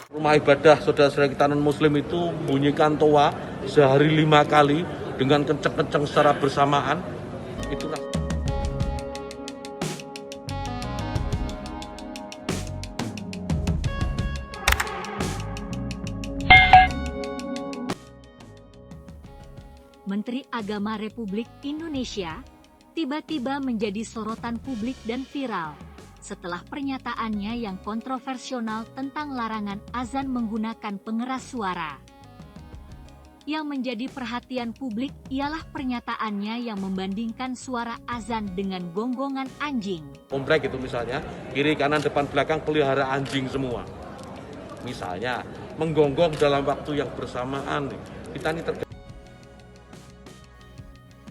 Rumah ibadah saudara-saudara kita non-muslim itu bunyikan toa sehari 5 kali dengan kenceng-kenceng secara bersamaan. Itulah. Menteri Agama Republik Indonesia tiba-tiba menjadi sorotan publik dan viral setelah pernyataannya yang kontroversial tentang larangan azan menggunakan pengeras suara. Yang menjadi perhatian publik ialah pernyataannya yang membandingkan suara azan dengan gonggongan anjing. Komplek itu misalnya, kiri kanan depan belakang pelihara anjing semua. Misalnya, menggonggong dalam waktu yang bersamaan. Kita ini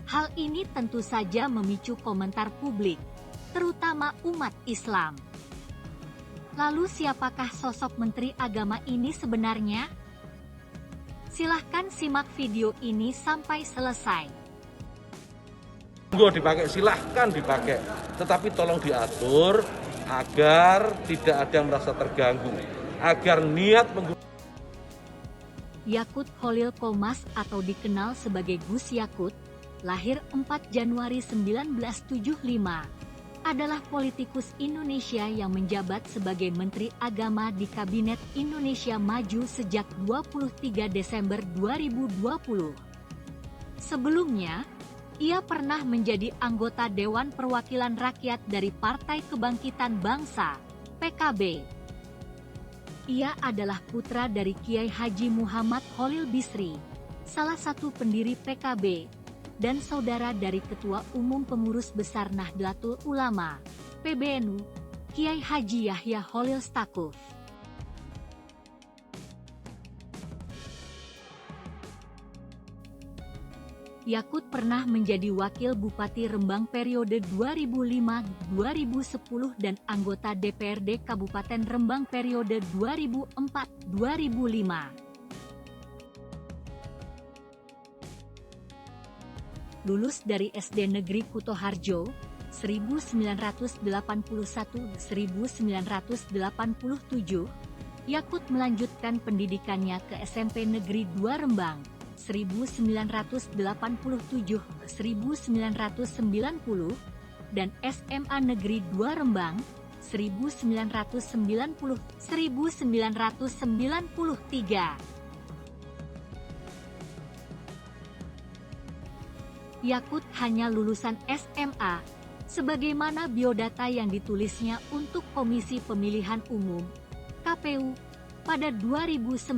Hal ini tentu saja memicu komentar publik, terutama umat Islam. Lalu siapakah sosok Menteri Agama ini sebenarnya? Silahkan simak video ini sampai selesai. Monggo dipakai, silahkan dipakai. Tetapi tolong diatur agar tidak ada yang merasa terganggu. Agar niat menggunakan Yakut Kholil Qomas atau dikenal sebagai Gus Yakut, lahir 4 Januari 1975, adalah politikus Indonesia yang menjabat sebagai Menteri Agama di Kabinet Indonesia Maju sejak 23 Desember 2020. Sebelumnya, ia pernah menjadi anggota Dewan Perwakilan Rakyat dari Partai Kebangkitan Bangsa, PKB. Ia adalah putra dari Kiai Haji Muhammad Kholil Bisri, salah satu pendiri PKB, dan saudara dari Ketua Umum Pengurus Besar Nahdlatul Ulama, PBNU, Kiai Haji Yahya Kholil Stakuf. Yakut pernah menjadi Wakil Bupati Rembang periode 2005-2010 dan anggota DPRD Kabupaten Rembang periode 2004-2005. Lulus dari SD Negeri Kutoharjo, 1981-1987, Yakut melanjutkan pendidikannya ke SMP Negeri 2 Rembang, 1987-1990, dan SMA Negeri 2 Rembang, 1990-1993. Yakut hanya lulusan SMA, sebagaimana biodata yang ditulisnya untuk Komisi Pemilihan Umum, KPU, pada 2019.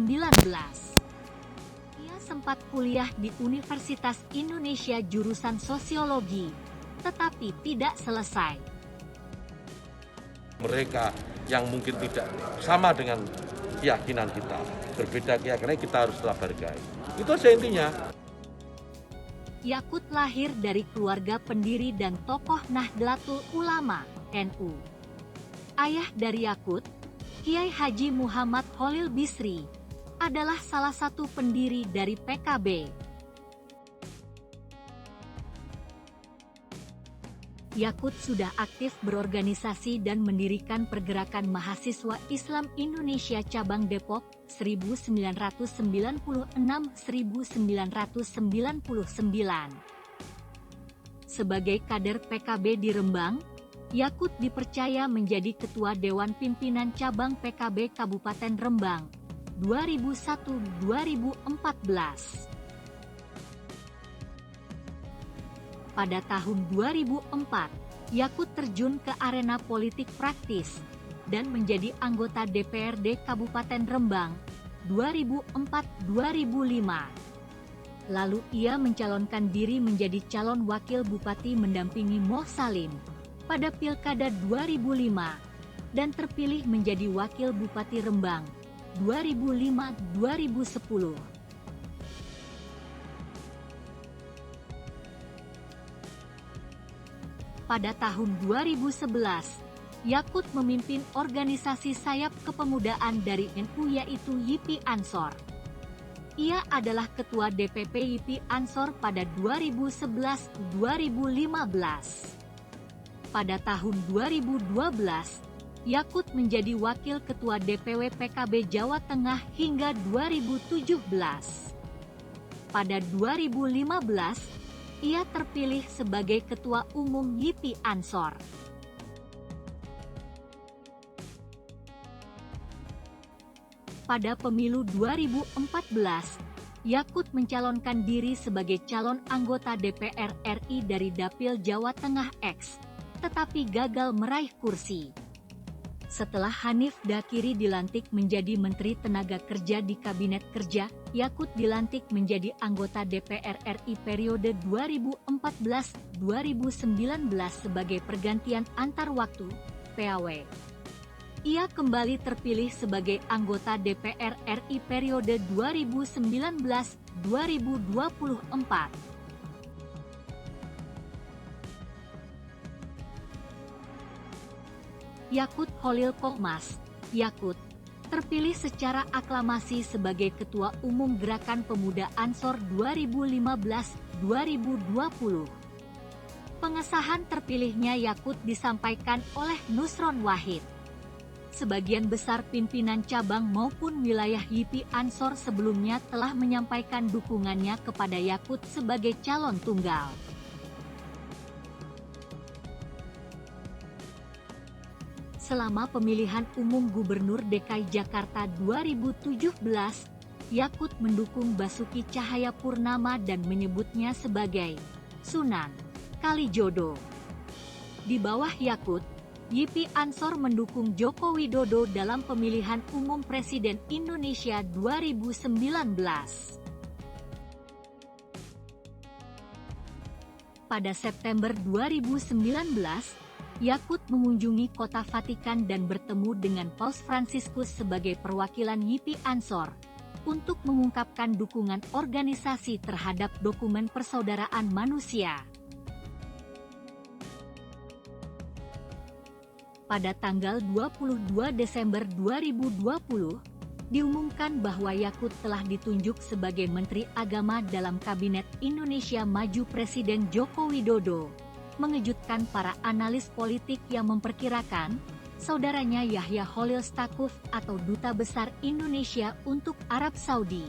Ia sempat kuliah di Universitas Indonesia jurusan Sosiologi, tetapi tidak selesai. mereka yang mungkin tidak sama dengan keyakinan kita, berbeda keyakinan, kita harus tetap hargai. Itu aja intinya. Yakut lahir dari keluarga pendiri dan tokoh Nahdlatul Ulama, NU. Ayah dari Yakut, Kiai Haji Muhammad Kholil Bisri, adalah salah satu pendiri dari PKB. Yakut sudah aktif berorganisasi dan mendirikan Pergerakan Mahasiswa Islam Indonesia Cabang Depok 1996-1999. Sebagai kader PKB di Rembang, Yakut dipercaya menjadi Ketua Dewan Pimpinan Cabang PKB Kabupaten Rembang 2001-2014. Pada tahun 2004, Yakut terjun ke arena politik praktis dan menjadi anggota DPRD Kabupaten Rembang 2004-2005. Lalu ia mencalonkan diri menjadi calon wakil bupati mendampingi Moh Salim pada Pilkada 2005 dan terpilih menjadi wakil bupati Rembang 2005-2010. Pada tahun 2011, Yakut memimpin organisasi sayap kepemudaan dari NU yaitu YIPI Ansor. Ia adalah Ketua DPP YIPI Ansor pada 2011-2015. Pada tahun 2012, Yakut menjadi Wakil Ketua DPW PKB Jawa Tengah hingga 2017. Pada 2015, ia terpilih sebagai Ketua Umum YIPI Ansor. Pada pemilu 2014, Yakut mencalonkan diri sebagai calon anggota DPR RI dari Dapil Jawa Tengah X, tetapi gagal meraih kursi. Setelah Hanif Dakiri dilantik menjadi Menteri Tenaga Kerja di Kabinet Kerja, Yakut dilantik menjadi anggota DPR RI periode 2014-2019 sebagai pergantian antar waktu, PAW. Ia kembali terpilih sebagai anggota DPR RI periode 2019-2024. Yakut Kholil Qomas, Yakut, terpilih secara aklamasi sebagai Ketua Umum Gerakan Pemuda Ansor 2015-2020. Pengesahan terpilihnya Yakut disampaikan oleh Nusron Wahid. Sebagian besar pimpinan cabang maupun wilayah YIPI Ansor sebelumnya telah menyampaikan dukungannya kepada Yakut sebagai calon tunggal. Selama pemilihan umum Gubernur DKI Jakarta 2017, Yakut mendukung Basuki Cahayapurnama dan menyebutnya sebagai Sunan Kalijodo. Di bawah Yakut, YIPI Ansor mendukung Joko Widodo dalam pemilihan umum Presiden Indonesia 2019. Pada September 2019, Yakut mengunjungi kota Vatikan dan bertemu dengan Paus Fransiskus sebagai perwakilan YIPI Ansor untuk mengungkapkan dukungan organisasi terhadap dokumen persaudaraan manusia. Pada tanggal 22 Desember 2020, diumumkan bahwa Yakut telah ditunjuk sebagai Menteri Agama dalam Kabinet Indonesia Maju Presiden Joko Widodo, mengejutkan para analis politik yang memperkirakan saudaranya Yahya Kholil Stakuf atau Duta Besar Indonesia untuk Arab Saudi,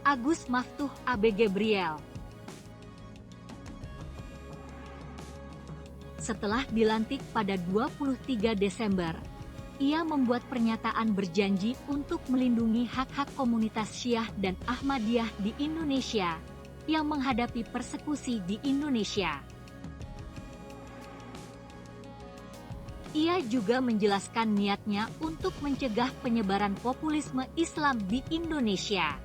Agus Maftuh Abe Gabriel. Setelah dilantik pada 23 Desember, ia membuat pernyataan berjanji untuk melindungi hak-hak komunitas Syiah dan Ahmadiyah di Indonesia yang menghadapi persekusi di Indonesia. Ia juga menjelaskan niatnya untuk mencegah penyebaran populisme Islam di Indonesia.